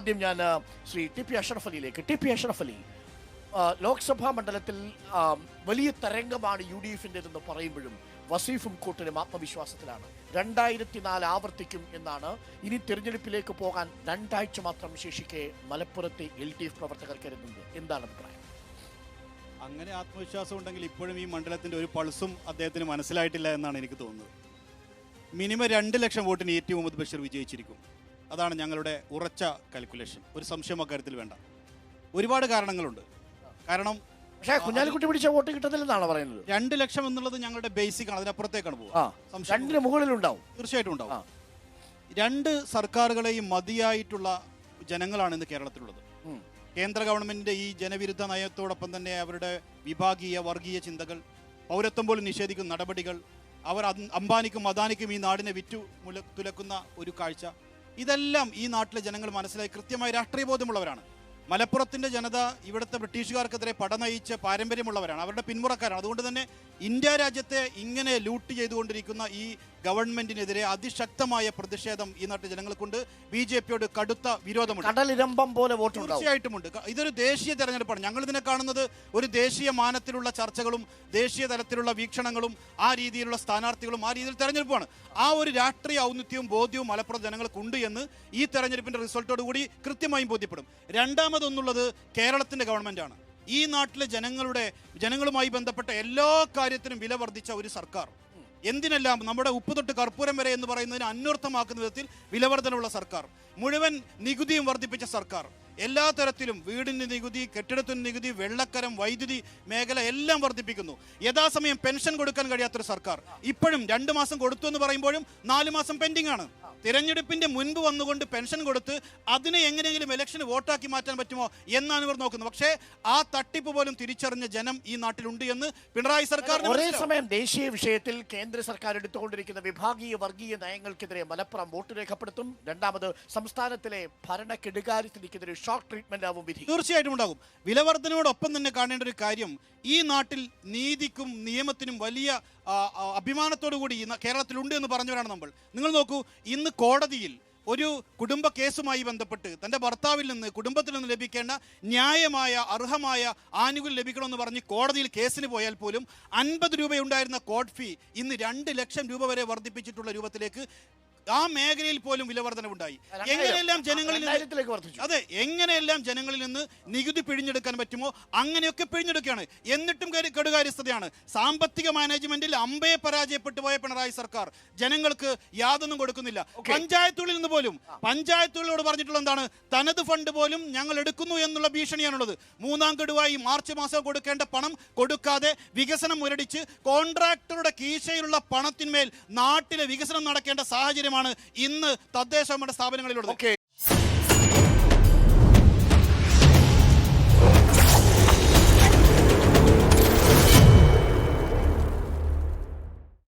ആദ്യം ഞാൻ Shri T P Ashraf അലിയിലേക്ക്. ടി പി അഷ്റഫ് അലി, ലോക്സഭാ മണ്ഡലത്തിൽ വലിയ തരംഗമാണ് യു ഡി എഫിൻ്റെതെന്ന് പറയുമ്പോഴും വസീഫും കൂട്ടരും ആത്മവിശ്വാസത്തിലാണ്. 2004 ആവർത്തിക്കും എന്നാണ്. ഇനി തിരഞ്ഞെടുപ്പിലേക്ക് പോകാൻ 2 ആഴ്ച മാത്രം ശേഷിക്കെ മലപ്പുറത്തെ LDF പ്രവർത്തകർ കരുതുന്നത്. എന്താണ് അഭിപ്രായം? അങ്ങനെ ആത്മവിശ്വാസം ഉണ്ടെങ്കിൽ ഇപ്പോഴും ഈ മണ്ഡലത്തിന്റെ ഒരു പൾസും അദ്ദേഹത്തിന് മനസ്സിലായിട്ടില്ല എന്നാണ് എനിക്ക് തോന്നുന്നത്. മിനിമം 2 ലക്ഷം വോട്ടിന് ET മുഹമ്മദ് ബഷീർ വിജയിച്ചിരിക്കും. അതാണ് ഞങ്ങളുടെ ഉറച്ച കാൽക്കുലേഷൻ. ഒരു സംശയം അക്കാര്യത്തിൽ വേണ്ട. ഒരുപാട് കാരണങ്ങളുണ്ട്. കാരണം പക്ഷേ കുഞ്ഞാലിക്കുട്ടി പിടിച്ച വോട്ട് കിട്ടത്തില്ലെന്നാണ് പറയുന്നത്. 2 ലക്ഷം എന്നുള്ളത് ഞങ്ങളുടെ ബേസിക് ആണ്. അതിനപ്പുറത്തേക്കാണ് പോകുക. 2 മുകളിലുണ്ടാവും, തീർച്ചയായിട്ടും ഉണ്ടാവും. 2 സർക്കാരുകളെയും മതിയായിട്ടുള്ള ജനങ്ങളാണ് ഇന്ന് കേരളത്തിലുള്ളത്. കേന്ദ്ര ഗവൺമെന്റിന്റെ ഈ ജനവിരുദ്ധ നയത്തോടൊപ്പം തന്നെ അവരുടെ വിഭാഗീയ വർഗീയ ചിന്തകൾ, പൗരത്വം പോലും നിഷേധിക്കുന്ന നടപടികൾ, അവർ അംബാനിക്കും അദാനിക്കും ഈ നാടിനെ തുലക്കുന്ന ഒരു കാഴ്ച, ഇതെല്ലാം ഈ നാട്ടിലെ ജനങ്ങൾ മനസ്സിലായി കൃത്യമായ രാഷ്ട്രീയ ബോധമുള്ളവരാണ്. മലപ്പുറത്തിന്റെ ജനത ഇവിടുത്തെ ബ്രിട്ടീഷുകാർക്കെതിരെ പടനയിച്ച പാരമ്പര്യമുള്ളവരാണ്, അവരുടെ പിന്മുറക്കാരാണ്. അതുകൊണ്ട് തന്നെ ഇന്ത്യ രാജ്യത്തെ ഇങ്ങനെ ലൂട്ട് ചെയ്തുകൊണ്ടിരിക്കുന്ന ഈ ഗവൺമെന്റിനെതിരെ അതിശക്തമായ പ്രതിഷേധം ഈ നാട്ടിലെ ജനങ്ങൾക്കുണ്ട്. BJPയോട് കടുത്ത വിരോധമുണ്ട്. കടലിരമ്പം പോലെ വോട്ട് തീർച്ചയായിട്ടുമുണ്ട്. ഇതൊരു ദേശീയ തെരഞ്ഞെടുപ്പാണ്. ഞങ്ങൾ ഇതിനെ കാണുന്നത് ഒരു ദേശീയ മാനത്തിലുള്ള ചർച്ചകളും ദേശീയ തലത്തിലുള്ള വീക്ഷണങ്ങളും ആ രീതിയിലുള്ള സ്ഥാനാർത്ഥികളും ആ രീതിയിൽ തെരഞ്ഞെടുപ്പാണ്. ആ ഒരു രാഷ്ട്രീയ ഔന്നിത്യവും ബോധ്യവും മലപ്പുറം ജനങ്ങൾക്കുണ്ട് എന്ന് ഈ തെരഞ്ഞെടുപ്പിന്റെ റിസൾട്ടോട് കൂടി കൃത്യമായും ബോധ്യപ്പെടും. രണ്ടാമതൊന്നുള്ളത് കേരളത്തിന്റെ ഗവൺമെന്റാണ്. ഈ നാട്ടിലെ ജനങ്ങളുമായി ബന്ധപ്പെട്ട എല്ലാ കാര്യത്തിനും വില വർദ്ധിച്ച ഒരു സർക്കാർ, എന്തിനെല്ലാം നമ്മുടെ ഉപ്പ് തൊട്ട് കർപ്പൂരം വരെ എന്ന് പറയുന്നതിന് അന്വർത്ഥമാക്കുന്ന വിധത്തിൽ വിലവർധനമുള്ള സർക്കാർ, മുഴുവൻ നികുതിയും വർദ്ധിപ്പിച്ച സർക്കാർ, എല്ലാ തരത്തിലും വീടിന് നികുതി, കെട്ടിടത്തിന് നികുതി, വെള്ളക്കരം, വൈദ്യുതി മേഖല എല്ലാം വർദ്ധിപ്പിക്കുന്നു. യഥാസമയം പെൻഷൻ കൊടുക്കാൻ കഴിയാത്തൊരു സർക്കാർ. ഇപ്പോഴും 2 മാസം കൊടുത്തു എന്ന് പറയുമ്പോഴും 4 മാസം പെൻഡിംഗ് ആണ്. തിരഞ്ഞെടുപ്പിന്റെ മുൻപ് വന്നുകൊണ്ട് പെൻഷൻ കൊടുത്ത് അതിനെ എങ്ങനെയെങ്കിലും ഇലക്ഷന് വോട്ടാക്കി മാറ്റാൻ പറ്റുമോ എന്നാണ് ഇവർ നോക്കുന്നത്. പക്ഷേ ആ തട്ടിപ്പ് പോലും തിരിച്ചറിഞ്ഞ ജനം ഈ നാട്ടിലുണ്ട് എന്ന് പിണറായി സർക്കാർ. ഒരേ സമയം ദേശീയ വിഷയത്തിൽ കേന്ദ്ര സർക്കാർ എടുത്തുകൊണ്ടിരിക്കുന്ന വിഭാഗീയ വർഗീയ നയങ്ങൾക്കെതിരെ മലപ്പുറം വോട്ട് രേഖപ്പെടുത്തും. രണ്ടാമത് സംസ്ഥാനത്തിലെ ഭരണ കെടുകാര്യത്തിനെതിരെ ഷോക്ക് ട്രീറ്റ്മെന്റ് ആവും വിധി. തീർച്ചയായിട്ടും ഉണ്ടാകും. വിലവർദ്ധനയോടൊപ്പം തന്നെ കാണേണ്ട ഒരു കാര്യം, ഈ നാട്ടിൽ നീതിക്കും നിയമത്തിനും വലിയ അഭിമാനത്തോടു കൂടി കേരളത്തിലുണ്ട് എന്ന് പറഞ്ഞവരാണ് നമ്മൾ. നിങ്ങൾ നോക്കൂ, ഇന്ന് കോടതിയിൽ ഒരു കുടുംബ കേസുമായി ബന്ധപ്പെട്ട് തൻ്റെ ഭർത്താവിൽ നിന്ന്, കുടുംബത്തിൽ നിന്ന് ലഭിക്കേണ്ട ന്യായമായ അർഹമായ ആനുകൂല്യം ലഭിക്കണമെന്ന് പറഞ്ഞ് കോടതിയിൽ കേസിന് പോയാൽ പോലും 50 രൂപയുണ്ടായിരുന്ന കോർട്ട് ഫീ ഇന്ന് 2 ലക്ഷം രൂപ വരെ വർദ്ധിപ്പിച്ചിട്ടുള്ള രൂപത്തിലേക്ക് ആ മേഖലയിൽ പോലും വിലവർധനവുണ്ടായി. എങ്ങനെയെല്ലാം ജനങ്ങളിൽ നിന്ന് നികുതി പിഴിഞ്ഞെടുക്കാൻ പറ്റുമോ അങ്ങനെയൊക്കെ പിഴിഞ്ഞെടുക്കുകയാണ്. എന്നിട്ടും കെടുകാര്യസ്ഥതയാണ്. സാമ്പത്തിക മാനേജ്മെന്റിൽ അമ്പയെ പരാജയപ്പെട്ടു പോയ പിണറായി സർക്കാർ ജനങ്ങൾക്ക് യാതൊന്നും കൊടുക്കുന്നില്ല. പഞ്ചായത്തുകളിൽ നിന്ന് പോലും പഞ്ചായത്തുകളോട് പറഞ്ഞിട്ടുള്ള എന്താണ്, തനത് ഫണ്ട് പോലും ഞങ്ങൾ എടുക്കുന്നു എന്നുള്ള ഭീഷണിയാണുള്ളത്. 3ാം ഗഡുവായി മാർച്ച് മാസം കൊടുക്കേണ്ട പണം കൊടുക്കാതെ വികസനം മുരടിച്ച് കോൺട്രാക്ടറുടെ കീശയിലുള്ള പണത്തിന്മേൽ നാട്ടിലെ വികസനം നടക്കേണ്ട സാഹചര്യമാണ് ഇന്ന് തദ്ദേശ സ്ഥാപനങ്ങളിലുള്ളത്.